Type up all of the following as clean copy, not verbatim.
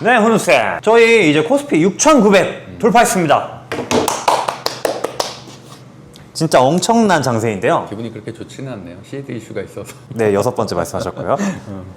네, 훈우쌤. 저희 이제 코스피 6,900 돌파했습니다. 진짜 엄청난 장세인데요. 기분이 그렇게 좋지는 않네요. 시드 이슈가 있어서. 네, 6번째 말씀하셨고요.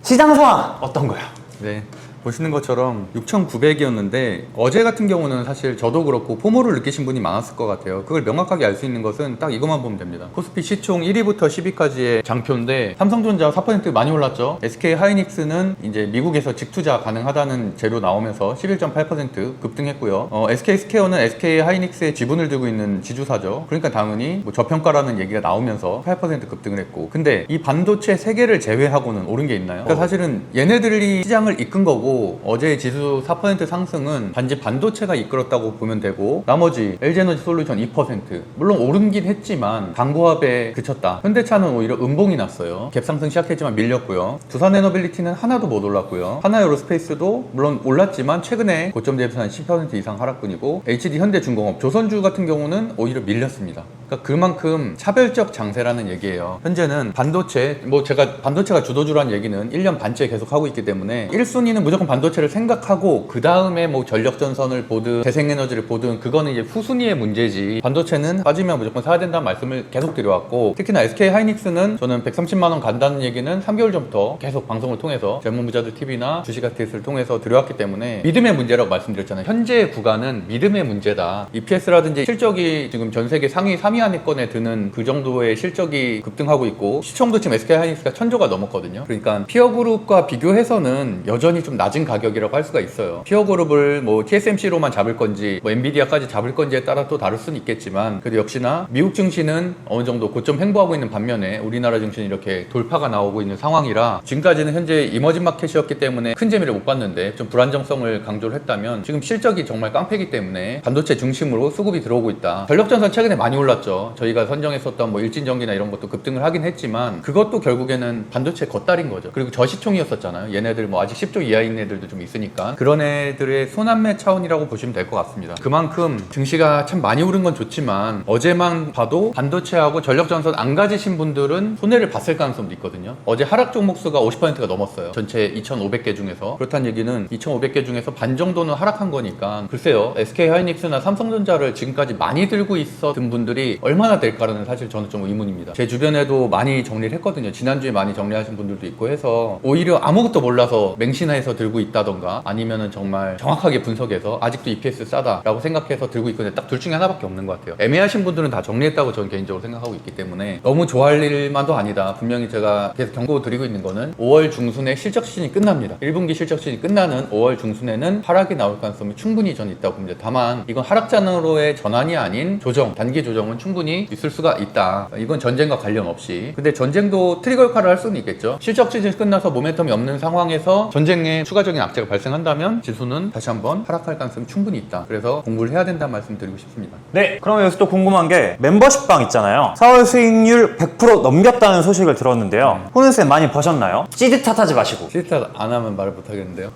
시장 상황 어떤가요? 네. 보시는 것처럼 6,900이었는데 어제 같은 경우는 사실 저도 그렇고 포모를 느끼신 분이 많았을 것 같아요. 그걸 명확하게 알 수 있는 것은 딱 이것만 보면 됩니다. 코스피 시총 1위부터 10위까지의 장표인데 삼성전자 4% 많이 올랐죠. SK 하이닉스는 이제 미국에서 직투자 가능하다는 재료 나오면서 11.8% 급등했고요. SK 스퀘어는 SK 하이닉스의 지분을 들고 있는 지주사죠. 그러니까 당연히 뭐 저평가라는 얘기가 나오면서 8% 급등을 했고, 근데 이 반도체 3개를 제외하고는 오른 게 있나요? 그러니까 사실은 얘네들이 시장을 이끈 거고, 어제 지수 4% 상승은 단지 반도체가 이끌었다고 보면 되고, 나머지 LG에너지 솔루션 2%, 물론 오르긴 했지만 당구합에 그쳤다. 현대차는 오히려 음봉이 났어요. 갭상승 시작했지만 밀렸고요. 두산에너빌리티는 하나도 못 올랐고요. 하나에어로스페이스도 물론 올랐지만 최근에 고점 대비해서 한 10% 이상 하락분이고, HD 현대중공업, 조선주 같은 경우는 오히려 밀렸습니다. 그러니까 그만큼 차별적 장세라는 얘기예요. 현재는 반도체, 뭐 제가 반도체가 주도주라는 얘기는 1년 반째 계속 하고 있기 때문에 1순위는 무조건 반도체를 생각하고 그 다음에 뭐 전력전선을 보든 재생에너지를 보든 그거는 이제 후순위의 문제지, 반도체는 빠지면 무조건 사야 된다는 말씀을 계속 드려왔고, 특히나 SK 하이닉스는 저는 130만원 간다는 얘기는 3개월 전부터 계속 방송을 통해서 젊은부자들 TV나 주식아티스트를 통해서 드려왔기 때문에 믿음의 문제라고 말씀드렸잖아요. 현재 구간은 믿음의 문제다. EPS라든지 실적이 지금 전 세계 상위 3위 안에권에 드는 그 정도의 실적이 급등하고 있고, 시총도 지금 SK 하이닉스가 1000조가 넘었거든요. 그러니까 피어그룹과 비교해서는 여전히 좀 낮은 가격이라고 할 수가 있어요. 피어그룹을 뭐 TSMC로만 잡을 건지 뭐 엔비디아까지 잡을 건지에 따라 또 다를 수는 있겠지만, 그래도 역시나 미국 증시는 어느 정도 고점 횡보하고 있는 반면에 우리나라 증시는 이렇게 돌파가 나오고 있는 상황이라, 지금까지는 현재 이머징 마켓이었기 때문에 큰 재미를 못 봤는데 좀 불안정성을 강조를 했다면, 지금 실적이 정말 깡패기 때문에 반도체 중심으로 수급이 들어오고 있다. 전력전선 최근에 많이 올랐죠. 저희가 선정했었던 뭐 일진전기나 이런 것도 급등을 하긴 했지만 그것도 결국에는 반도체 겉달인 거죠. 그리고 저시총이었었잖아요. 얘네들 뭐 아직 10조 이하인 애들도 좀 있으니까 그런 애들의 손안매 차원이라고 보시면 될 것 같습니다. 그만큼 증시가 참 많이 오른 건 좋지만 어제만 봐도 반도체하고 전력전선 안 가지신 분들은 손해를 봤을 가능성도 있거든요. 어제 하락 종목 수가 50%가 넘었어요. 전체 2,500개 중에서. 그렇다는 얘기는 2,500개 중에서 반 정도는 하락한 거니까, 글쎄요, SK 하이닉스나 삼성전자를 지금까지 많이 들고 있었던 분들이 얼마나 될까라는, 사실 저는 좀 의문입니다. 제 주변에도 많이 정리를 했거든요. 지난주에 많이 정리하신 분들도 있고 해서 오히려 아무것도 몰라서 맹신해서 들고 있다던가, 아니면은 정말 정확하게 분석해서 아직도 EPS 싸다라고 생각해서 들고 있거든요. 딱 둘 중에 하나밖에 없는 것 같아요. 애매하신 분들은 다 정리했다고 저는 개인적으로 생각하고 있기 때문에 너무 좋아할 일만도 아니다. 분명히 제가 계속 경고 드리고 있는 거는 5월 중순에 실적 시즌이 끝납니다. 1분기 실적 시즌이 끝나는 5월 중순에는 하락이 나올 가능성이 충분히 전 있다고 봅니다. 다만 이건 하락장으로의 전환이 아닌 조정, 단기 조정은 충분히 있을 수가 있다. 이건 전쟁과 관련 없이. 근데 전쟁도 트리거 역할을 할 수는 있겠죠. 실적 시즌이 끝나서 모멘텀이 없는 상황에서 전쟁에 추가적인 악재가 발생한다면 지수는 다시 한번 하락할 가능성이 충분히 있다. 그래서 공부를 해야 된다는 말씀 드리고 싶습니다. 네, 그럼 여기서 또 궁금한 게 멤버십방 있잖아요. 4월 수익률 100% 넘겼다는 소식을 들었는데요. 훈우쌤 많이 버셨나요? 시드 탓하지 마시고. 시타 안 하면 말을 못 하겠는데요.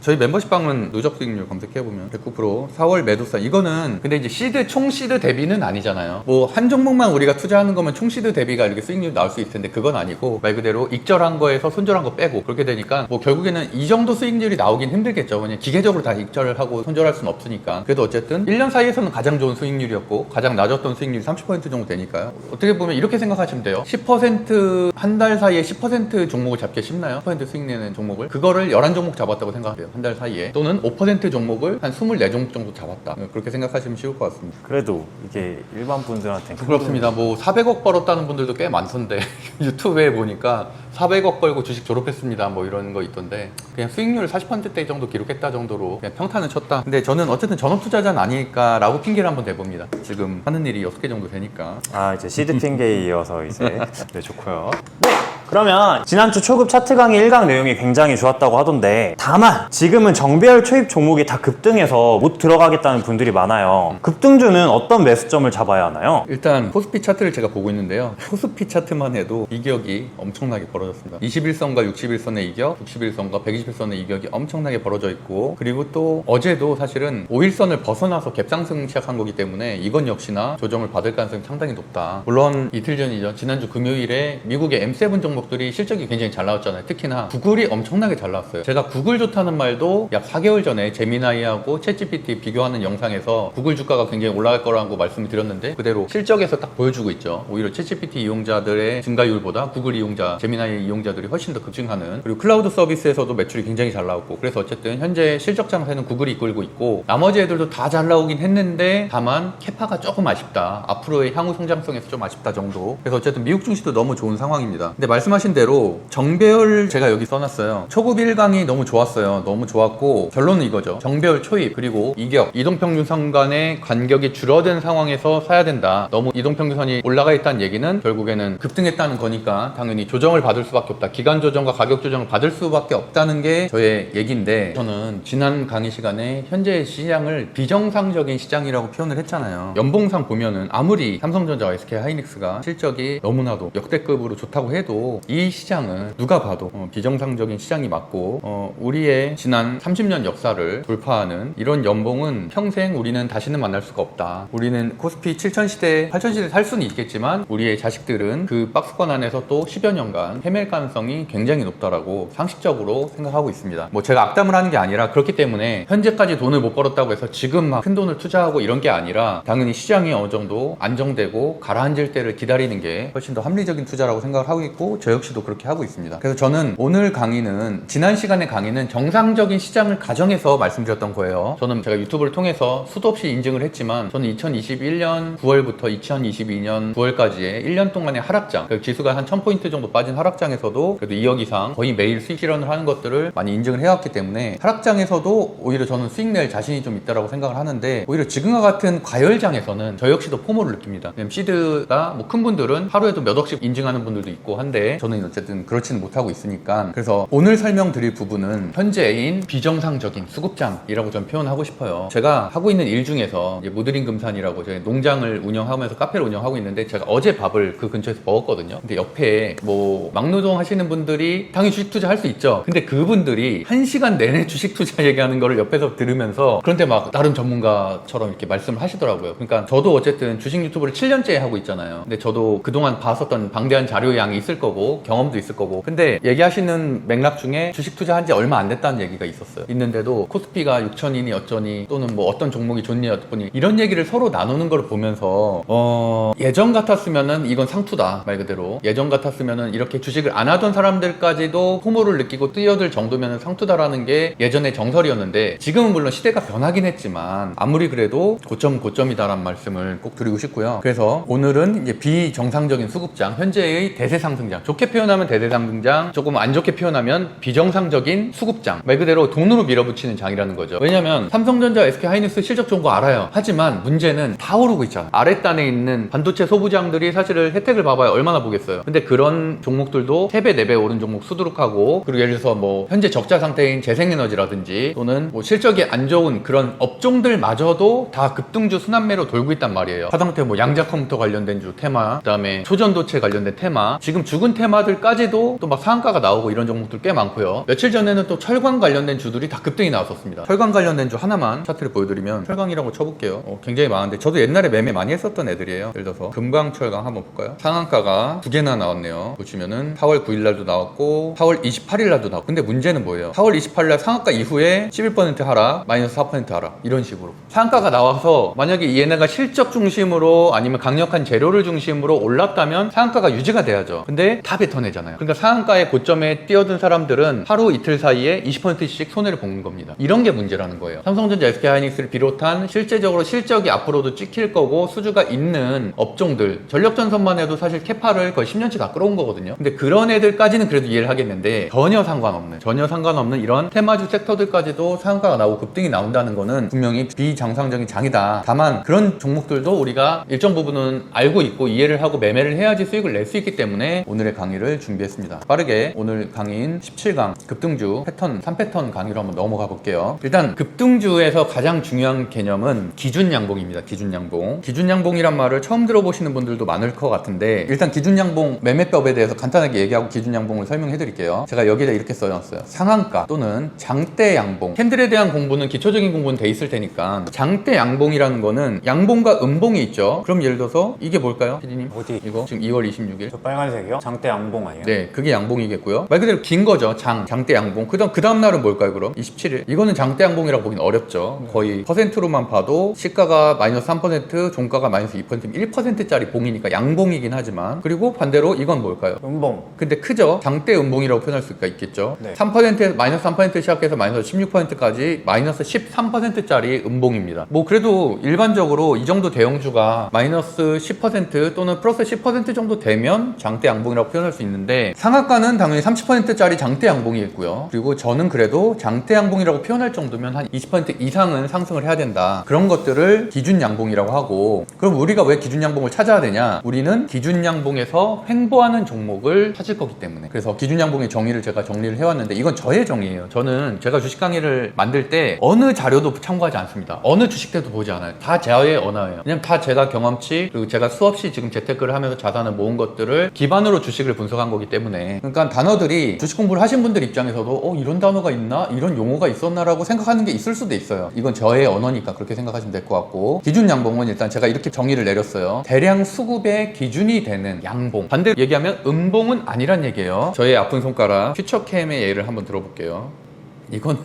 저희 멤버십방은 누적 수익률 검색해보면 109%, 4월 매도사, 이거는 근데 이제 시드, 총 시드 대비는 아니잖아요. 뭐 한 종목만 우리가 투자하는 거면 총 시드 대비가 이렇게 수익률 나올 수 있을 텐데, 그건 아니고 말 그대로 익절한 거에서 손절한 거 빼고, 그렇게 되니까 뭐 결국에는 이 정도 수익률이 나오긴 힘들겠죠. 그냥 기계적으로 다 익절을 하고 손절할 수는 없으니까. 그래도 어쨌든 1년 사이에서는 가장 좋은 수익률이었고 가장 낮았던 수익률이 30% 정도 되니까요. 어떻게 보면 이렇게 생각하시면 돼요. 10% 한 달 사이에 10% 종목을 잡기 쉽나요? 10% 수익 내는 종목을, 그거를 11종목 잡았다고 생각해요. 한 달 사이에. 또는 5% 종목을 한 24종목 정도 잡았다. 그렇게 생각하시면 쉬울 것 같습니다. 그래도 이게 일반 분들한테 그렇습니다. 뭐 400억 벌었다는 분들도 꽤 많던데 유튜브에 보니까 400억 벌고 주식 졸업했습니다 뭐 이런 거 있던데, 그냥 수익률 40%대 정도 기록했다 정도로 그냥 평탄은 쳤다. 근데 저는 어쨌든 전업 투자자는 아니니까 라고 핑계를 한번 대봅니다. 지금 하는 일이 6개 정도 되니까. 이제 시드 핑계에 이어서 이제 네, 좋고요. 네, 그러면 지난주 초급 차트 강의 1강 내용이 굉장히 좋았다고 하던데, 다만 지금은 정배열 초입 종목이 다 급등해서 못 들어가겠다는 분들이 많아요. 급등주는 어떤 매수점을 잡아야 하나요? 일단 코스피 차트를 제가 보고 있는데요. 코스피 차트만 해도 이격이 엄청나게 벌어졌습니다. 21선과 61선의 이격, 61선과 121선의 이격이 엄청나게 벌어져 있고, 그리고 또 어제도 사실은 5일선을 벗어나서 갭상승 시작한 거기 때문에 이건 역시나 조정을 받을 가능성이 상당히 높다. 물론 이틀 전이죠. 지난주 금요일에 미국의 M7 종목 종목들이 실적이 굉장히 잘 나왔잖아요. 특히나 구글이 엄청나게 잘 나왔어요. 제가 구글 좋다는 말도 약 4개월 전에 제미나이하고 챗GPT 비교하는 영상에서 구글 주가가 굉장히 올라갈 거라고 말씀을 드렸는데 그대로 실적에서 딱 보여주고 있죠. 오히려 챗GPT 이용자들의 증가율보다 구글 이용자, 제미나이 이용자들이 훨씬 더 급증하는, 그리고 클라우드 서비스에서도 매출이 굉장히 잘 나왔고, 그래서 어쨌든 현재 실적 장세는 구글이 이끌고 있고 나머지 애들도 다 잘 나오긴 했는데 다만 캐파가 조금 아쉽다. 앞으로의 향후 성장성에서 좀 아쉽다 정도. 그래서 어쨌든 미국 증시도 너무 좋은 상황입니다. 근데 말씀하신 대로 정배열 제가 여기 써놨어요. 초급 1강이 너무 좋았어요. 너무 좋았고 결론은 이거죠. 정배열 초입 그리고 이격, 이동평균선 간의 간격이 줄어든 상황에서 사야 된다. 너무 이동평균선이 올라가 있다는 얘기는 결국에는 급등했다는 거니까 당연히 조정을 받을 수밖에 없다. 기간 조정과 가격 조정을 받을 수밖에 없다는 게 저의 얘기인데, 저는 지난 강의 시간에 현재 시장을 비정상적인 시장이라고 표현을 했잖아요. 연봉상 보면은 아무리 삼성전자와 SK하이닉스가 실적이 너무나도 역대급으로 좋다고 해도 이 시장은 누가 봐도 비정상적인 시장이 맞고 우리의 지난 30년 역사를 돌파하는 이런 연봉은 평생 우리는 다시는 만날 수가 없다. 우리는 코스피 7000시대, 8000시대 살 수는 있겠지만 우리의 자식들은 그 박스권 안에서 또 10여 년간 헤맬 가능성이 굉장히 높다라고 상식적으로 생각하고 있습니다. 뭐 제가 악담을 하는 게 아니라 그렇기 때문에 현재까지 돈을 못 벌었다고 해서 지금 막 큰 돈을 투자하고 이런 게 아니라 당연히 시장이 어느 정도 안정되고 가라앉을 때를 기다리는 게 훨씬 더 합리적인 투자라고 생각을 하고 있고 저 역시도 그렇게 하고 있습니다. 그래서 저는 오늘 강의는, 지난 시간의 강의는 정상적인 시장을 가정해서 말씀드렸던 거예요. 저는 제가 유튜브를 통해서 수도 없이 인증을 했지만 저는 2021년 9월부터 2022년 9월까지의 1년 동안의 하락장, 그 지수가 한 1000포인트 정도 빠진 하락장에서도 그래도 2억 이상 거의 매일 수익 실현을 하는 것들을 많이 인증을 해왔기 때문에 하락장에서도 오히려 저는 수익 낼 자신이 좀 있다라고 생각을 하는데, 오히려 지금과 같은 과열장에서는 저 역시도 포모를 느낍니다. 왜냐면 시드가 뭐 큰 분들은 하루에도 몇 억씩 인증하는 분들도 있고 한데 저는 어쨌든 그렇지는 못하고 있으니까, 그래서 오늘 설명드릴 부분은 현재인 비정상적인 수급장이라고 저는 표현하고 싶어요. 제가 하고 있는 일 중에서 이제 무드림 금산이라고 저희 농장을 운영하면서 카페를 운영하고 있는데 제가 어제 밥을 그 근처에서 먹었거든요. 근데 옆에 뭐 막노동 하시는 분들이 당연히 주식 투자 할 수 있죠. 근데 그분들이 1시간 내내 주식 투자 얘기하는 거를 옆에서 들으면서, 그런데 막 나름 전문가처럼 이렇게 말씀을 하시더라고요. 그러니까 저도 어쨌든 주식 유튜브를 7년째 하고 있잖아요. 근데 저도 그동안 봤었던 방대한 자료 양이 있을 거고 경험도 있을 거고, 근데 얘기하시는 맥락 중에 주식 투자한 지 얼마 안 됐다는 얘기가 있었어요. 있는데도 코스피가 6천이니 어쩌니 또는 뭐 어떤 종목이 좋니 어떠니 이런 얘기를 서로 나누는 걸 보면서 예전 같았으면은 이건 상투다, 말 그대로 예전 같았으면은 이렇게 주식을 안 하던 사람들까지도 호모를 느끼고 뛰어들 정도면은 상투다라는 게 예전의 정설이었는데, 지금은 물론 시대가 변하긴 했지만 아무리 그래도 고점이다라는 말씀을 꼭 드리고 싶고요. 그래서 오늘은 이제 비정상적인 수급장, 현재의 대세 상승장, 좋게 표현하면 대세 상승장, 조금 안 좋게 표현하면 비정상적인 수급장, 말 그대로 돈으로 밀어붙이는 장이라는 거죠. 왜냐면 삼성전자, SK하이닉스 실적 좋은 거 알아요. 하지만 문제는 다 오르고 있잖아. 아랫단에 있는 반도체 소부장들이 사실은 혜택을 봐봐야 얼마나 보겠어요. 근데 그런 종목들도 3배, 4배 오른 종목 수두룩하고, 그리고 예를 들어서 뭐 현재 적자 상태인 재생에너지라든지 또는 뭐 실적이 안 좋은 그런 업종들마저도 다 급등주 순환매로 돌고 있단 말이에요. 하다못해 뭐 양자 컴퓨터 관련된 주 테마, 그 다음에 초전도체 관련된 테마, 지금 죽은 테마들까지도 또 막 상한가가 나오고 이런 종목들 꽤 많고요. 며칠 전에는 또 철강 관련된 주들이 다 급등이 나왔었습니다. 철강 관련된 주 하나만 차트를 보여드리면, 철강이라고 쳐볼게요. 굉장히 많은데 저도 옛날에 매매 많이 했었던 애들이에요. 예를 들어서 금강철강 한번 볼까요? 상한가가 2개나 나왔네요. 보시면은 4월 9일날도 나왔고 4월 28일날도 나왔고, 근데 문제는 뭐예요? 4월 28일날 상한가 이후에 11% 하락, 마이너스 4% 하락, 이런 식으로 상한가가 나와서 만약에 얘네가 실적 중심으로 아니면 강력한 재료를 중심으로 올랐다면 상한가가 유지가 돼야죠. 근데 다 뱉어내잖아요. 그러니까 상한가의 고점에 뛰어든 사람들은 하루 이틀 사이에 20%씩 손해를 보는 겁니다. 이런 게 문제라는 거예요. 삼성전자, SK하이닉스를 비롯한 실제적으로 실적이 앞으로도 찍힐 거고 수주가 있는 업종들, 전력전선만 해도 사실 캐파를 거의 10년치 다 끌어온 거거든요. 근데 그런 애들까지는 그래도 이해를 하겠는데 전혀 상관없는 이런 테마주 섹터들까지도 상한가가 나오고 급등이 나온다는 거는 분명히 비정상적인 장이다. 다만 그런 종목들도 우리가 일정 부분은 알고 있고 이해를 하고 매매를 해야지 수익을 낼 수 있기 때문에 오늘의 강의를 준비했습니다. 빠르게 오늘 강의인 17강 급등주 패턴 3패턴 강의로 한번 넘어가 볼게요. 일단 급등주에서 가장 중요한 개념은 기준양봉입니다. 기준양봉이란 말을 처음 들어보시는 분들도 많을 것 같은데, 일단 기준양봉 매매법에 대해서 간단하게 얘기하고 기준양봉을 설명해 드릴게요. 제가 여기다 이렇게 써놨어요. 상한가 또는 장대 양봉. 캔들에 대한 공부는 기초적인 공부는 돼 있을 테니까, 장대 양봉이라는 거는 양봉과 음봉이 있죠. 그럼 예를 들어서 이게 뭘까요, 피디님? 어디? 이거 지금 2월 26일 저 빨간색이요? 장대 장대 양봉 아니에요? 네, 그게 양봉이겠고요. 말 그대로 긴 거죠. 장대 양봉. 그 다음 날은 뭘까요, 그럼? 27일. 이거는 장대 양봉이라고 보기는 어렵죠. 거의 퍼센트로만 봐도 시가가 마이너스 3%, 종가가 마이너스 2%, 1%짜리 봉이니까 양봉이긴 하지만. 그리고 반대로 이건 뭘까요? 음봉. 근데 크죠? 장대 음봉이라고 표현할 수가 있겠죠. 네. 3%에서 마이너스 3% 시작해서 마이너스 16%까지 마이너스 13%짜리 음봉입니다. 뭐 그래도 일반적으로 이 정도 대형주가 마이너스 10% 또는 플러스 10% 정도 되면 장대 양봉이라고 표현할 수 있는데 상한가는 당연히 30%짜리 장대 양봉이겠고요. 그리고 저는 그래도 장대 양봉이라고 표현할 정도면 한 20% 이상은 상승을 해야 된다. 그런 것들을 기준 양봉이라고 하고, 그럼 우리가 왜 기준 양봉을 찾아야 되냐? 우리는 기준 양봉에서 횡보하는 종목을 찾을 거기 때문에. 그래서 기준 양봉의 정의를 제가 정리를 해왔는데 이건 저의 정의예요. 저는 제가 주식 강의를 만들 때 어느 자료도 참고하지 않습니다. 어느 주식대도 보지 않아요. 다 저의 언어예요. 왜냐면 다 제가 경험치, 그리고 제가 수없이 지금 재테크를 하면서 자산을 모은 것들을 기반으로 주식을 분석한 거기 때문에, 그러니까 단어들이 주식 공부를 하신 분들 입장에서도 이런 단어가 있나? 이런 용어가 있었나? 라고 생각하는 게 있을 수도 있어요. 이건 저의 언어니까 그렇게 생각하시면 될 것 같고, 기준 양봉은 일단 제가 이렇게 정의를 내렸어요. 대량 수급의 기준이 되는 양봉. 반대로 얘기하면 음봉은 아니란 얘기예요. 저의 아픈 손가락 퓨처캠의 예를 한번 들어볼게요. 이거는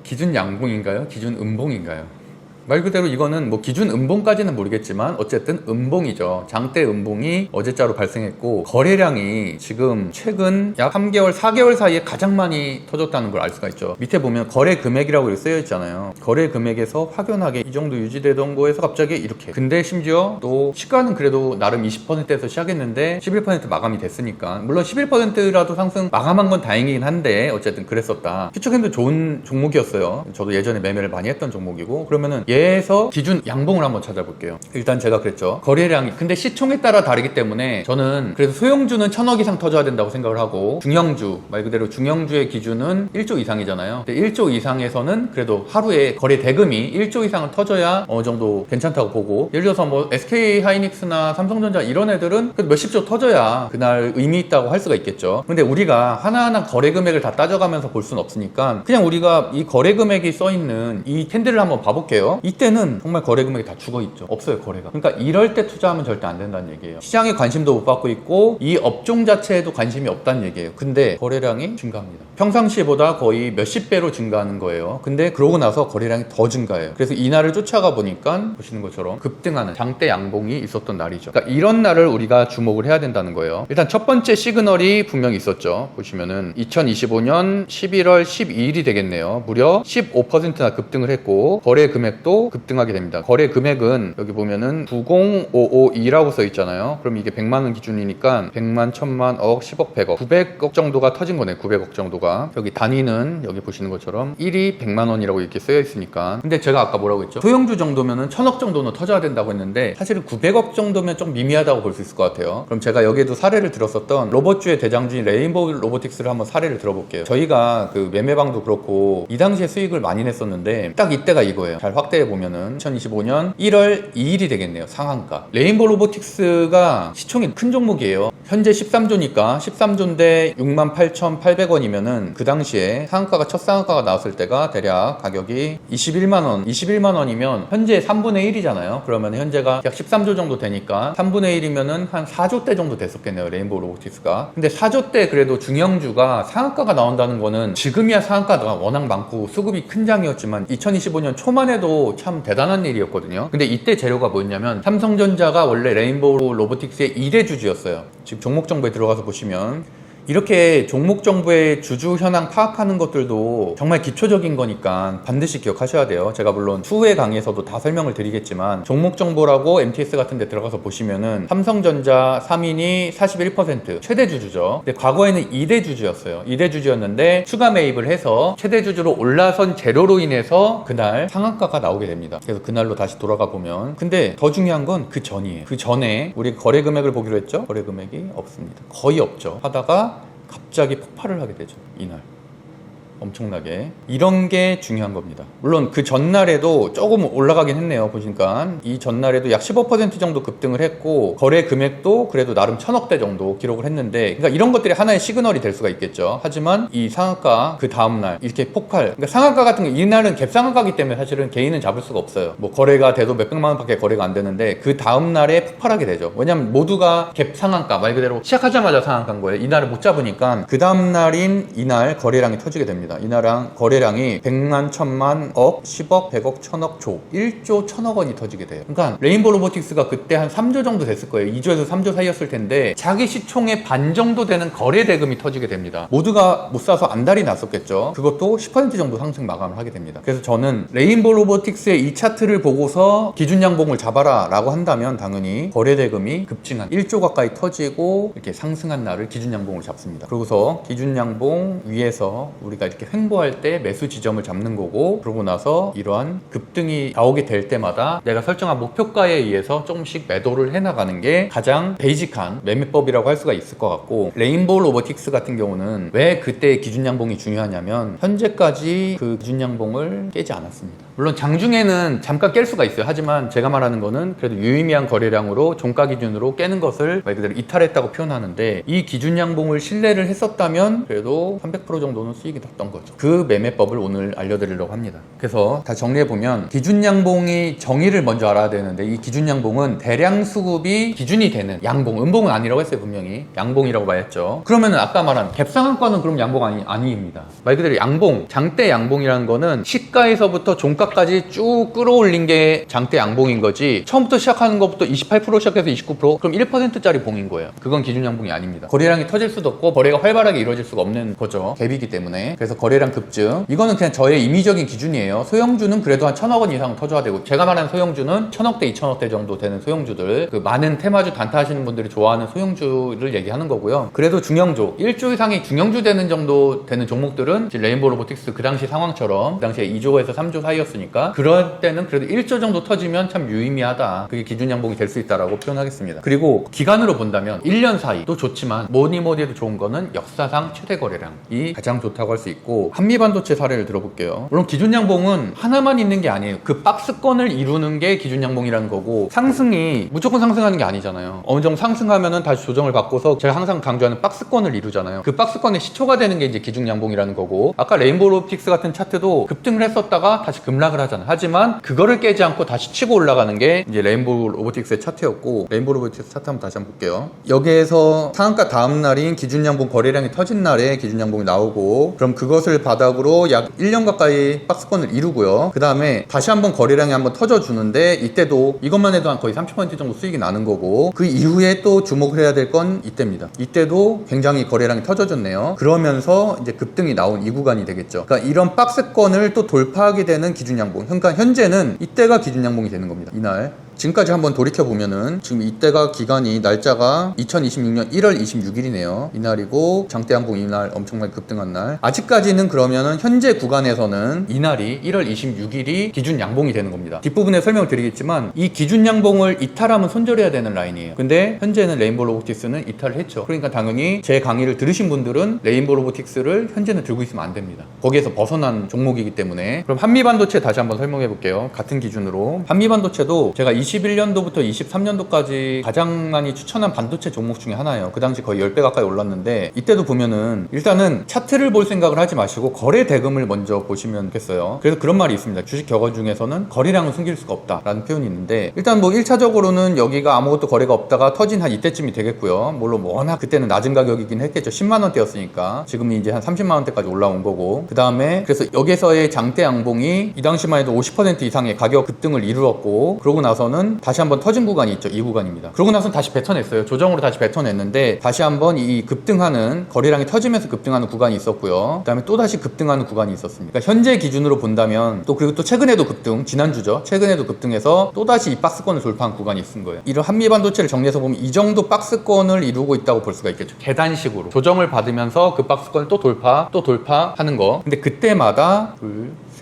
기준 양봉인가요? 기준 음봉인가요? 말 그대로 이거는 뭐 기준 음봉까지는 모르겠지만 어쨌든 음봉이죠. 장대 음봉이 어제자로 발생했고, 거래량이 지금 최근 약 3개월, 4개월 사이에 가장 많이 터졌다는 걸 알 수가 있죠. 밑에 보면 거래 금액이라고 쓰여 있잖아요. 거래 금액에서 확연하게 이 정도 유지되던 거에서 갑자기 이렇게. 근데 심지어 또 시가는 그래도 나름 20%에서 시작했는데 11% 마감이 됐으니까, 물론 11%라도 상승 마감한 건 다행이긴 한데 어쨌든 그랬었다. 퓨처캠도 좋은 종목이었어요. 저도 예전에 매매를 많이 했던 종목이고. 그러면은 얘에서 기준 양봉을 한번 찾아볼게요. 일단 제가 그랬죠. 거래량이, 근데 시총에 따라 다르기 때문에 저는 그래서 소형주는 1000억 이상 터져야 된다고 생각을 하고, 중형주, 말 그대로 중형주의 기준은 1조 이상이잖아요. 근데 1조 이상에서는 그래도 하루에 거래 대금이 1조 이상은 터져야 어느 정도 괜찮다고 보고, 예를 들어서 뭐 SK 하이닉스나 삼성전자 이런 애들은 몇십조 터져야 그날 의미 있다고 할 수가 있겠죠. 근데 우리가 하나하나 거래 금액을 다 따져가면서 볼 수는 없으니까 그냥 우리가 이 거래 금액이 써있는 이 캔들을 한번 봐볼게요. 이때는 정말 거래 금액이 다 죽어있죠. 없어요, 거래가. 그러니까 이럴 때 투자하면 절대 안 된다는 얘기예요. 시장에 관심도 못 받고 있고 이 업종 자체에도 관심이 없다는 얘기예요. 근데 거래량이 증가합니다. 평상시보다 거의 몇십 배로 증가하는 거예요. 근데 그러고 나서 거래량이 더 증가해요. 그래서 이날을 쫓아가 보니까 보시는 것처럼 급등하는 장대 양봉이 있었던 날이죠. 그러니까 이런 날을 우리가 주목을 해야 된다는 거예요. 일단 첫 번째 시그널이 분명히 있었죠. 보시면은 2025년 11월 12일이 되겠네요. 무려 15%나 급등을 했고, 거래 금액도 급등하게 됩니다. 거래 금액은 여기 보면은 90552라고 써 있잖아요. 그럼 이게 100만원 기준이니까 100만, 1000만, 억, 10억, 100억, 900억 정도가 터진 거네. 900억 정도가. 여기 단위는 여기 보시는 것처럼 1이 100만원이라고 이렇게 쓰여 있으니까. 근데 제가 아까 뭐라고 했죠? 소형주 정도면은 1000억 정도는 터져야 된다고 했는데 사실은 900억 정도면 좀 미미하다고 볼 수 있을 것 같아요. 그럼 제가 여기에도 사례를 들었었던 로봇주의 대장주인 레인보우 로보틱스를 한번 사례를 들어볼게요. 저희가 그 매매방도 그렇고 이 당시에 수익을 많이 냈었는데 딱 이때가 이거예요. 잘 확대해 보면은 2025년 1월 2일이 되겠네요. 상한가. 레인보우 로보틱스가 시총이 큰 종목이에요. 현재 13조니까 13조인데 68,800원이면은 그 당시에 상한가가 첫 상한가가 나왔을 때가 대략 가격이 21만원 21만원이면 현재 3분의 1이잖아요. 그러면 현재가 약 13조 정도 되니까 3분의 1이면은 한 4조 대 정도 됐었겠네요. 레인보우 로보틱스가. 근데 4조 대 그래도 중형주가 상한가가 나온다는 거는, 지금이야 상한가가 워낙 많고 수급이 큰 장이었지만 2025년 초만 해도 참 대단한 일이었거든요. 근데 이때 재료가 뭐였냐면 삼성전자가 원래 레인보우 로보틱스의 2대 주주였어요. 지금 종목 정보에 들어가서 보시면 이렇게 종목 정보의 주주 현황 파악하는 것들도 정말 기초적인 거니까 반드시 기억하셔야 돼요. 제가 물론 추후의 강의에서도 다 설명을 드리겠지만 종목 정보라고 MTS 같은 데 들어가서 보시면은 삼성전자 3인이 41% 최대 주주죠. 근데 과거에는 2대 주주였어요. 2대 주주였는데 추가 매입을 해서 최대 주주로 올라선 재료로 인해서 그날 상한가가 나오게 됩니다. 그래서 그날로 다시 돌아가 보면, 근데 더 중요한 건 그 전이에요. 그 전에 우리 거래 금액을 보기로 했죠. 거래 금액이 없습니다. 거의 없죠. 하다가 갑자기 폭발을 하게 되죠. 이날 엄청나게. 이런 게 중요한 겁니다. 물론 그 전날에도 조금 올라가긴 했네요. 보시니까 이 전날에도 약 15% 정도 급등을 했고 거래 금액도 그래도 나름 1000억대 정도 기록을 했는데, 그러니까 이런 것들이 하나의 시그널이 될 수가 있겠죠. 하지만 이 상한가 그 다음날 이렇게 폭발, 그러니까 상한가 같은 거 이날은 갭 상한가기 때문에 사실은 개인은 잡을 수가 없어요. 뭐 거래가 돼도 몇백만 원밖에 거래가 안 되는데 그 다음날에 폭발하게 되죠. 왜냐면 모두가 갭 상한가, 말 그대로 시작하자마자 상한가인 거예요. 이날을 못 잡으니까 그 다음날인 이날 거래량이 터지게 됩니다. 이날랑 거래량이 100만, 1000만, 억, 10억, 100억, 1000억, 조 1조 1000억 원이 터지게 돼요. 그러니까 레인보우 로보틱스가 그때 한 3조 정도 됐을 거예요. 2조에서 3조 사이였을 텐데 자기 시총의 반 정도 되는 거래 대금이 터지게 됩니다. 모두가 못 사서 안달이 났었겠죠. 그것도 10% 정도 상승 마감을 하게 됩니다. 그래서 저는 레인보우 로보틱스의 이 차트를 보고서 기준 양봉을 잡아라 라고 한다면 당연히 거래 대금이 급증한 1조 가까이 터지고 이렇게 상승한 날을 기준 양봉을 잡습니다. 그러고서 기준 양봉 위에서 우리가 이렇게 횡보할 때 매수 지점을 잡는 거고, 그러고 나서 이러한 급등이 나오게 될 때마다 내가 설정한 목표가에 의해서 조금씩 매도를 해나가는 게 가장 베이직한 매매법이라고 할 수가 있을 것 같고, 레인보우 로보틱스 같은 경우는 왜 그때 기준 양봉이 중요하냐면 현재까지 그 기준 양봉을 깨지 않았습니다. 물론 장중에는 잠깐 깰 수가 있어요. 하지만 제가 말하는 거는 그래도 유의미한 거래량으로 종가 기준으로 깨는 것을 말 그대로 이탈했다고 표현하는데, 이 기준 양봉을 신뢰를 했었다면 그래도 300% 정도는 수익이 났던 거죠. 그 매매법을 오늘 알려드리려고 합니다. 그래서 다 정리해보면 기준 양봉이 정의를 먼저 알아야 되는데, 이 기준 양봉은 대량 수급이 기준이 되는 양봉, 음봉은 아니라고 했어요. 분명히 양봉이라고 말했죠. 그러면은 아까 말한 갭상한가는 그럼 양봉 아니입니다. 말 그대로 양봉, 장대 양봉이라는 거는 시가에서부터 종가까지 쭉 끌어올린 게 장대 양봉인 거지, 처음부터 시작하는 것부터 28% 시작해서 29% 그럼 1%짜리 봉인 거예요. 그건 기준 양봉이 아닙니다. 거래량이 터질 수도 없고 거래가 활발하게 이루어질 수가 없는 거죠. 갭이기 때문에. 그래서 거래량 급증, 이거는 그냥 저의 임의적인 기준이에요. 소형주는 그래도 한 1000억 원 이상 터져야 되고, 제가 말하는 소형주는 1000억대 2000억대 정도 되는 소형주들, 그 많은 테마주 단타 하시는 분들이 좋아하는 소형주를 얘기하는 거고요. 그래도 중형주 1조 이상이 중형주 되는 정도 되는 종목들은 레인보우 로보틱스 그 당시 상황처럼 그 당시에 2조에서 3조 사이였으니까 그럴 때는 그래도 1조 정도 터지면 참 유의미하다, 그게 기준 양봉이 될 수 있다라고 표현하겠습니다. 그리고 기간으로 본다면 1년 사이도 좋지만 뭐니 해도 좋은 거는 역사상 최대 거래량이 가장 좋다고 할 수 있고, 한미반도체 사례를 들어볼게요. 물론 기준 양봉은 하나만 있는 게 아니에요. 그 박스권을 이루는 게 기준 양봉이라는 거고, 상승이 무조건 상승하는 게 아니잖아요. 어느 정도 상승하면은 다시 조정을 받고서 제가 항상 강조하는 박스권을 이루잖아요. 그 박스권의 시초가 되는 게 이제 기준 양봉이라는 거고, 아까 레인보우 로보틱스 같은 차트도 급등을 했었다가 다시 급락을 하잖아요. 하지만 그거를 깨지 않고 다시 치고 올라가는 게 이제 레인보우 로보틱스의 차트였고, 레인보우 로보틱스 차트 한번 다시 한번 볼게요. 여기에서 상한가 다음 날인 기준 양봉 거래량이 터진 날에 기준 양봉이 나오고, 그럼 그것을 바닥으로 약 1년 가까이 박스권을 이루고요. 그 다음에 다시 한번 거래량이 한번 터져주는데, 이때도 이것만 해도 한 거의 30% 정도 수익이 나는 거고, 그 이후에 또 주목을 해야 될 건 이때입니다. 이때도 굉장히 거래량이 터져줬네요. 그러면서 이제 급등이 나온 이 구간이 되겠죠. 그러니까 이런 박스권을 또 돌파하게 되는 기준 양봉, 그러니까 현재는 이때가 기준 양봉이 되는 겁니다. 이날 지금까지 한번 돌이켜보면은 지금 이때가 기간이 날짜가 2026년 1월 26일이네요. 이날이고 장대 양봉 이날 엄청나게 급등한 날. 아직까지는 그러면은 현재 구간에서는 이날이 1월 26일이 기준 양봉이 되는 겁니다. 뒷부분에 설명을 드리겠지만 이 기준 양봉을 이탈하면 손절해야 되는 라인이에요. 근데 현재는 레인보우 로보틱스는 이탈을 했죠. 그러니까 당연히 제 강의를 들으신 분들은 레인보우 로보틱스를 현재는 들고 있으면 안 됩니다. 거기에서 벗어난 종목이기 때문에. 그럼 한미반도체 다시 한번 설명해 볼게요. 같은 기준으로 한미반도체도 제가 21년도부터 23년도까지 가장 많이 추천한 반도체 종목 중에 하나예요. 그 당시 거의 10배 가까이 올랐는데, 이때도 보면은 일단은 차트를 볼 생각을 하지 마시고 거래 대금을 먼저 보시면 좋겠어요. 그래서 그런 말이 있습니다. 주식 격언 중에서는 거래량은 숨길 수가 없다라는 표현이 있는데, 일단 뭐 1차적으로는 여기가 아무것도 거래가 없다가 터진 한 이때쯤이 되겠고요. 물론 뭐 워낙 그때는 낮은 가격이긴 했겠죠. 10만원대였으니까 지금은 이제 한 30만원대까지 올라온 거고, 그 다음에 그래서 여기서의 장대 양봉이 이 당시만 해도 50% 이상의 가격 급등을 이루었고, 그러고 나서는 다시 한번 터진 구간이 있죠. 이 구간입니다. 그러고 나서 다시 뱉어냈어요. 조정으로 다시 뱉어냈는데 다시 한번 이 급등하는, 거래량이 터지면서 급등하는 구간이 있었고요. 그 다음에 또 다시 급등하는 구간이 있었습니다. 그러니까 현재 기준으로 본다면 또, 그리고 또 최근에도 급등, 지난주죠. 최근에도 급등해서 또 다시 이 박스권을 돌파한 구간이 있은 거예요. 이런 한미반도체를 정리해서 보면 이 정도 박스권을 이루고 있다고 볼 수가 있겠죠. 계단식으로 조정을 받으면서 그 박스권을 또 돌파하는 거. 근데 그때마다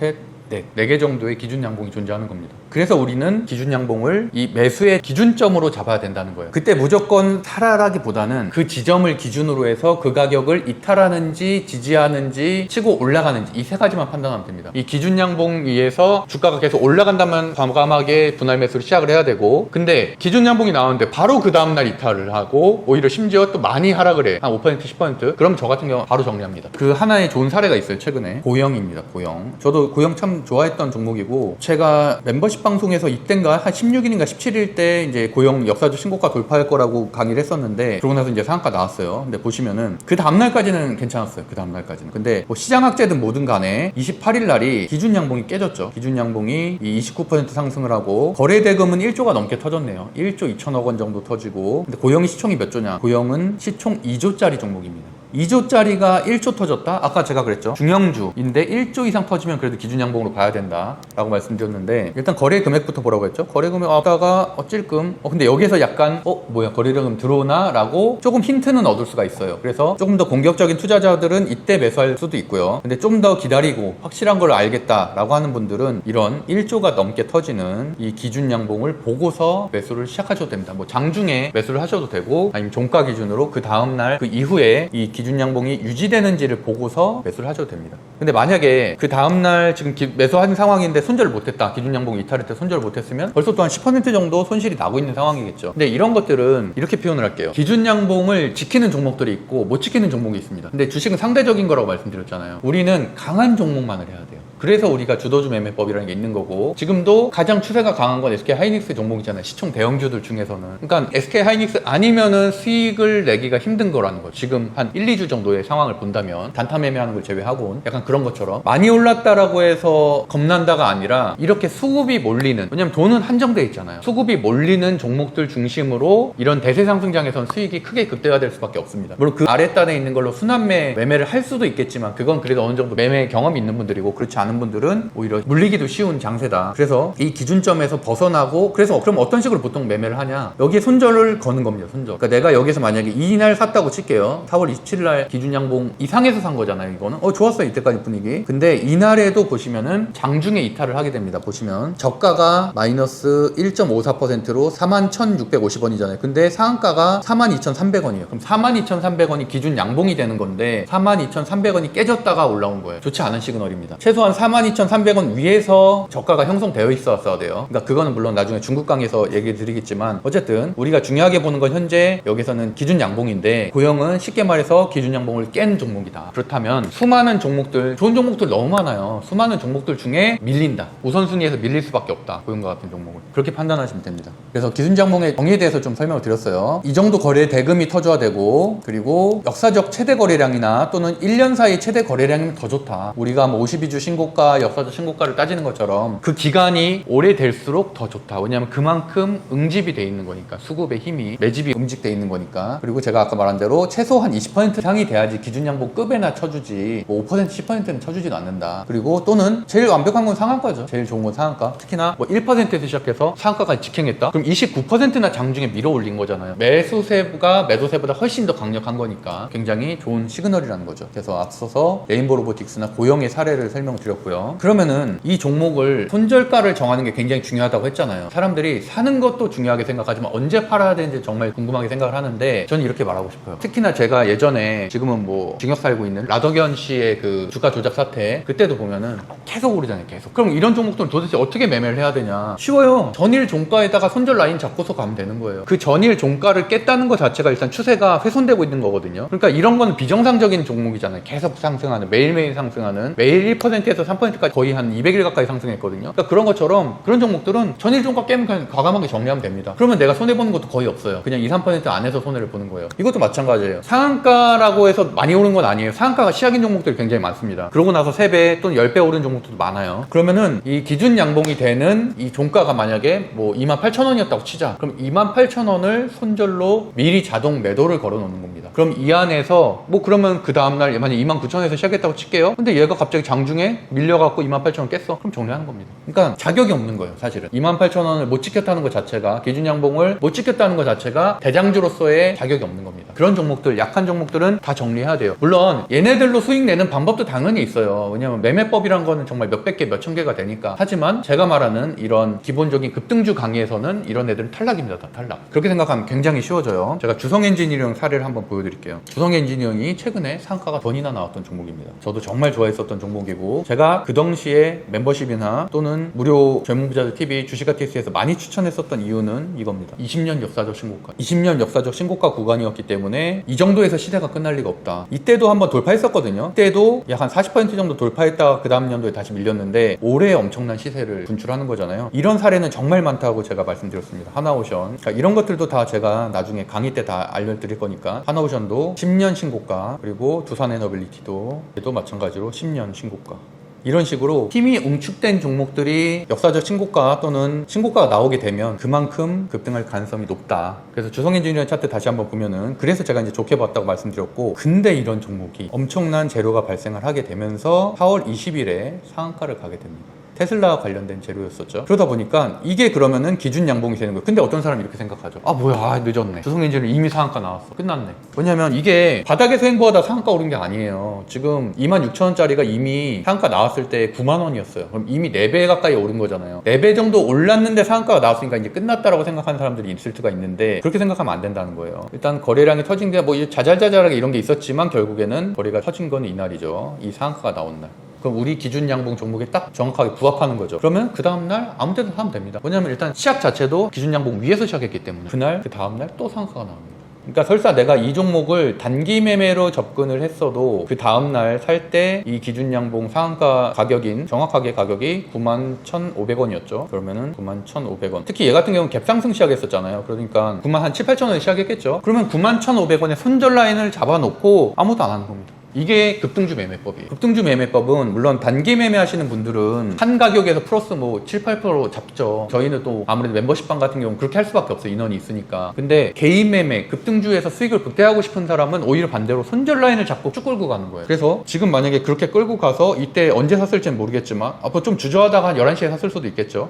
셋, 넷. 4개 정도의 기준 양봉이 존재하는 겁니다. 그래서 우리는 기준 양봉을 이 매수의 기준점으로 잡아야 된다는 거예요. 그때 무조건 사라라기보다는 그 지점을 기준으로 해서 그 가격을 이탈하는지 지지하는지 치고 올라가는지 이 3가지만 판단하면 됩니다. 이 기준 양봉 위에서 주가가 계속 올라간다면 과감하게 분할 매수를 시작을 해야 되고, 근데 기준 양봉이 나오는데 바로 그 다음날 이탈을 하고 오히려 심지어 또 많이 하락을 해. 한 5% 10%. 그럼 저 같은 경우 바로 정리합니다. 그 하나의 좋은 사례가 있어요. 최근에 고영입니다. 고영. 저도 고영 참 좋아했던 종목이고, 제가 멤버십 방송에서 이땐가 한 16일인가 17일 때 이제 고영 역사적 신고가 돌파할 거라고 강의를 했었는데, 그러고 나서 이제 상한가 나왔어요. 근데 보시면은 그 다음날까지는 괜찮았어요. 그 다음날까지는. 근데 뭐 시장학제든 뭐든 간에 28일 날이 기준 양봉이 깨졌죠. 기준 양봉이 29% 상승을 하고 거래 대금은 1조가 넘게 터졌네요. 1조 2천억 원 정도 터지고, 근데 고영이 시총이 몇 조냐? 고영은 시총 2조짜리 종목입니다. 2조짜리가 1조 터졌다? 아까 제가 그랬죠. 중형주인데 1조 이상 터지면 그래도 기준 양봉으로 봐야 된다 라고 말씀드렸는데, 일단 거래 금액부터 보라고 했죠. 거래 금액 아까가 찔끔 근데 여기서 약간 뭐야 거래대금 들어오나? 라고 조금 힌트는 얻을 수가 있어요. 그래서 조금 더 공격적인 투자자들은 이때 매수할 수도 있고요. 근데 좀 더 기다리고 확실한 걸 알겠다 라고 하는 분들은 이런 1조가 넘게 터지는 이 기준 양봉을 보고서 매수를 시작하셔도 됩니다. 뭐 장중에 매수를 하셔도 되고, 아니면 종가 기준으로 그 다음날 그 이후에 이 기준 양봉이 유지되는지를 보고서 매수를 하셔도 됩니다. 근데 만약에 그 다음날 지금 매수하는 상황인데 손절을 못했다, 기준 양봉 이탈할 때 손절을 못했으면 벌써 또 한 10% 정도 손실이 나고 있는 상황이겠죠. 근데 이런 것들은 이렇게 표현을 할게요. 기준 양봉을 지키는 종목들이 있고 못 지키는 종목이 있습니다. 근데 주식은 상대적인 거라고 말씀드렸잖아요. 우리는 강한 종목만을 해야 돼요. 그래서 우리가 주도주 매매법이라는 게 있는 거고, 지금도 가장 추세가 강한 건 SK 하이닉스 종목이잖아요. 시총 대형주들 중에서는. 그러니까 SK 하이닉스 아니면은 수익을 내기가 힘든 거라는 거죠. 지금 한 1, 2주 정도의 상황을 본다면, 단타 매매하는 걸 제외하고는 약간 그런 것처럼 많이 올랐다라고 해서 겁난다가 아니라 이렇게 수급이 몰리는, 왜냐면 돈은 한정돼 있잖아요. 수급이 몰리는 종목들 중심으로 이런 대세 상승장에선 수익이 크게 극대화될 수밖에 없습니다. 물론 그 아랫단에 있는 걸로 순환매 매매를 할 수도 있겠지만, 그건 그래도 어느 정도 매매 경험이 있는 분들이고, 그렇지 않은 분들은 오히려 물리기도 쉬운 장세다. 그래서 이 기준점에서 벗어나고, 그래서 그럼 어떤 식으로 보통 매매를 하냐, 여기에 손절을 거는 겁니다. 손절. 그러니까 내가 여기서 만약에 이날 샀다고 칠게요. 4월 27일 기준 양봉 이상에서 산 거잖아요. 이거는 좋았어요. 이때까지 분위기. 근데 이날에도 보시면은 장중에 이탈을 하게 됩니다. 보시면 저가가 마이너스 1.54%로 41,650원이잖아요. 근데 상한가가 42,300원이에요. 그럼 42,300원이 기준 양봉이 되는 건데 42,300원이 깨졌다가 올라온 거예요. 좋지 않은 시그널입니다. 최소한 42,300원 위에서 저가가 형성되어 있었어야 돼요. 그러니까 그거는 물론 나중에 중국 강에서 얘기 드리겠지만, 어쨌든 우리가 중요하게 보는 건 현재 여기서는 기준 양봉인데, 고영은 쉽게 말해서 기준 양봉을 깬 종목이다. 그렇다면 수많은 종목들, 좋은 종목들 너무 많아요. 수많은 종목들 중에 밀린다. 우선순위에서 밀릴 수밖에 없다. 고영과 같은 종목을. 그렇게 판단하시면 됩니다. 그래서 기준 양봉의 정의에 대해서 좀 설명을 드렸어요. 이 정도 거래 대금이 터져야 되고, 그리고 역사적 최대 거래량이나 또는 1년 사이 최대 거래량이면 더 좋다. 우리가 뭐 52주 신고가, 역사적 신고가를 따지는 것처럼 그 기간이 오래될수록 더 좋다. 왜냐하면 그만큼 응집이 돼 있는 거니까, 수급의 힘이, 매집이 응집돼 있는 거니까. 그리고 제가 아까 말한 대로 최소한 20% 이상이 돼야지 기준 양봉 급에나 쳐주지, 뭐 5% 10%는 쳐주지도 않는다. 그리고 또는 제일 완벽한 건 상한가죠. 제일 좋은 건 상한가. 특히나 뭐 1%에서 시작해서 상한가까지 직행했다? 그럼 29%나 장중에 밀어 올린 거잖아요. 매수세가 매도세보다 훨씬 더 강력한 거니까 굉장히 좋은 시그널이라는 거죠. 그래서 앞서서 레인보우 로보틱스나 고영의 사례를 설명드렸고요. 그러면은 이 종목을 손절가를 정하는 게 굉장히 중요하다고 했잖아요. 사람들이 사는 것도 중요하게 생각하지만 언제 팔아야 되는지 정말 궁금하게 생각을 하는데, 저는 이렇게 말하고 싶어요. 특히나 제가 예전에, 지금은 뭐 징역 살고 있는 라덕연 씨의 그 주가 조작 사태, 그때도 보면은 계속 오르잖아요. 계속. 그럼 이런 종목들은 도대체 어떻게 매매를 해야 되냐? 쉬워요. 전일 종가에다가 손절 라인 잡고서 가면 되는 거예요. 그 전일 종가를 깼다는 것 자체가 일단 추세가 훼손되고 있는 거거든요. 그러니까 이런 건 비정상적인 종목이잖아요. 계속 상승하는, 매일매일 상승하는, 매일 1%에서 3%까지 거의 한 200일 가까이 상승했거든요. 그러니까 그런 것처럼 그런 종목들은 전일 종가 깨면 그냥 과감하게 정리하면 됩니다. 그러면 내가 손해보는 것도 거의 없어요. 그냥 2, 3% 안에서 손해를 보는 거예요. 이것도 마찬가지예요. 상한가라고 해서 많이 오른 건 아니에요. 상한가가 시작인 종목들이 굉장히 많습니다. 그러고 나서 3배 또는 10배 오른 종목들도 많아요. 그러면은 이 기준 양봉이 되는 이 종가가 만약에 뭐 28,000원이었다고 치자. 그럼 28,000원을 손절로 미리 자동 매도를 걸어 놓는 겁니다. 그럼 이 안에서 뭐 그러면 그 다음날 만약 29,000원에서 시작했다고 칠게요. 근데 얘가 갑자기 장중에 밀려갖고 28,000원 깼어. 그럼 정리하는 겁니다. 그러니까 자격이 없는 거예요, 사실은. 28,000원을 못 지켰다는 것 자체가, 기준 양봉을 못 지켰다는 것 자체가 대장주로서의 자격이 없는 겁니다. 그런 종목들, 약한 종목들은 다 정리해야 돼요. 물론 얘네들로 수익 내는 방법도 당연히 있어요. 왜냐면 매매법이란 거는 정말 몇백 개, 몇천 개가 되니까. 하지만 제가 말하는 이런 기본적인 급등주 강의에서는 이런 애들은 탈락입니다. 다 탈락. 그렇게 생각하면 굉장히 쉬워져요. 제가 주성엔지니어링 사례를 한번 보여드릴게요. 주성엔지니어링이 최근에 상한가가 번이나 나왔던 종목입니다. 저도 정말 좋아했었던 종목이고, 제가 그 당시에 멤버십이나 또는 무료 젊은부자들 TV 주식아티스트에서 많이 추천했었던 이유는 이겁니다. 20년 역사적 신고가. 20년 역사적 신고가 구간이었기 때문에 이 정도에서 시대가 끝날 리가 없다. 이때도 한번 돌파했었거든요. 이때도 약 한 40% 정도 돌파했다가 그 다음 년도에 다시 밀렸는데 올해 엄청난 시세를 분출하는 거잖아요. 이런 사례는 정말 많다고 제가 말씀드렸습니다. 하나오션. 그러니까 이런 것들도 다 제가 나중에 강의 때 다 알려드릴 거니까, 하나오션도 10년 신고가, 그리고 두산에너빌리티도 마찬가지로 10년 신고가. 이런 식으로 힘이 응축된 종목들이 역사적 신고가 또는 신고가가 나오게 되면 그만큼 급등할 가능성이 높다. 그래서 주성엔지니어링 차트 다시 한번 보면은, 그래서 제가 이제 좋게 봤다고 말씀드렸고, 근데 이런 종목이 엄청난 재료가 발생을 하게 되면서 4월 20일에 상한가를 가게 됩니다. 테슬라와 관련된 재료였었죠. 그러다 보니까 이게 그러면은 기준 양봉이 되는 거예요. 근데 어떤 사람이 이렇게 생각하죠. 아 뭐야, 늦었네. 주성엔지니어링 이미 상한가 나왔어. 끝났네. 왜냐면 이게 바닥에서 횡보하다 상한가 오른 게 아니에요. 지금 26,000원짜리가 이미 상한가 나왔을 때 90,000원이었어요. 그럼 이미 4배 가까이 오른 거잖아요. 4배 정도 올랐는데 상한가가 나왔으니까 이제 끝났다라고 생각하는 사람들이 있을 수가 있는데, 그렇게 생각하면 안 된다는 거예요. 일단 거래량이 터진 게 뭐 자잘자잘하게 이런 게 있었지만 결국에는 거래가 터진 건 이날이죠. 이 상한가가 나온 날. 그럼 우리 기준 양봉 종목에 딱 정확하게 부합하는 거죠. 그러면 그 다음날 아무 데나 사면 됩니다. 왜냐면 일단 시작 자체도 기준 양봉 위에서 시작했기 때문에 그날 그 다음날 또 상한가가 나옵니다. 그러니까 설사 내가 이 종목을 단기 매매로 접근을 했어도 그 다음날 살 때 이 기준 양봉 상한가 가격인, 정확하게 가격이 91,500원이었죠. 그러면은 91,500원. 특히 얘 같은 경우는 갭상승 시작했었잖아요. 그러니까 97,800원에 시작했겠죠. 그러면 91,500원의 손절 라인을 잡아놓고 아무도 안 하는 겁니다. 이게 급등주 매매법이에요. 급등주 매매법은 물론 단기 매매하시는 분들은 한 가격에서 플러스 뭐 7, 8% 잡죠. 저희는 또 아무래도 멤버십방 같은 경우는 그렇게 할 수밖에 없어요. 인원이 있으니까. 근데 개인 매매, 급등주에서 수익을 극대화하고 싶은 사람은 오히려 반대로 손절 라인을 잡고 쭉 끌고 가는 거예요. 그래서 지금 만약에 그렇게 끌고 가서 이때 언제 샀을지는 모르겠지만 앞으로 좀 주저하다가 한 11시에 샀을 수도 있겠죠.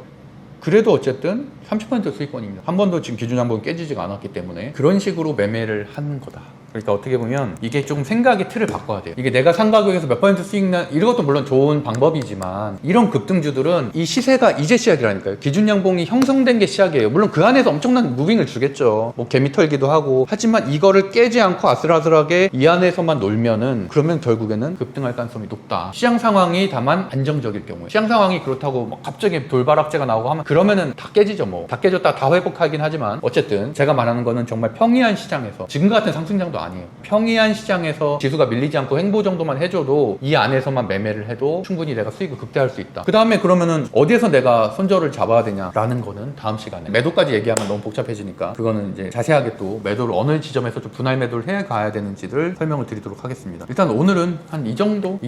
그래도 어쨌든 30% 수익권입니다. 한 번도 지금 기준 양봉이 깨지지가 않았기 때문에 그런 식으로 매매를 하는 거다. 그러니까 어떻게 보면 이게 조금 생각의 틀을 바꿔야 돼요. 이게 내가 산 가격에서 몇 퍼센트 수익 난, 이것도 물론 좋은 방법이지만 이런 급등주들은 이 시세가 이제 시작이라니까요. 기준 양봉이 형성된 게 시작이에요. 물론 그 안에서 엄청난 무빙을 주겠죠. 뭐 개미 털기도 하고. 하지만 이거를 깨지 않고 아슬아슬하게 이 안에서만 놀면은 그러면 결국에는 급등할 가능성이 높다. 시장 상황이 다만 안정적일 경우에. 시장 상황이 그렇다고 막 갑자기 돌발악재가 나오고 하면 그러면은 다 깨지죠 뭐. 다 깨졌다 다 회복하긴 하지만 어쨌든 제가 말하는 거는 정말 평이한 시장에서 지금 같은 상승장도 아니에요. 평이한 시장에서 지수가 밀리지 않고 횡보 정도만 해줘도 이 안에서만 매매를 해도 충분히 내가 수익을 극대화할 수 있다. 그 다음에 그러면은 어디에서 내가 손절을 잡아야 되냐라는 거는 다음 시간에. 매도까지 얘기하면 너무 복잡해지니까 그거는 이제 자세하게 또 매도를 어느 지점에서 좀 분할 매도를 해 가야 되는지를 설명을 드리도록 하겠습니다. 일단 오늘은 한 이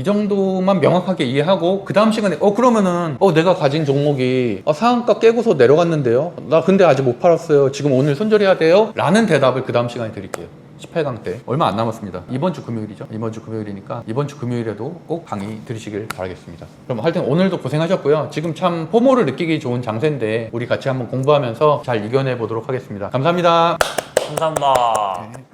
정도만 명확하게 이해하고 그 다음 시간에 그러면은 내가 가진 종목이 상한가 깨고서 내려갔는데요. 나 근데 아직 못 팔았어요. 지금 오늘 손절해야 돼요? 라는 대답을 그 다음 시간에 드릴게요. 18강 때 얼마 안 남았습니다. 이번 주 금요일이죠. 이번 주 금요일이니까 이번 주 금요일에도 꼭 강의 들으시길 바라겠습니다. 그럼 하여튼 오늘도 고생하셨고요. 지금 참 포모를 느끼기 좋은 장세인데 우리 같이 한번 공부하면서 잘 이겨내 보도록 하겠습니다. 감사합니다. 감사합니다.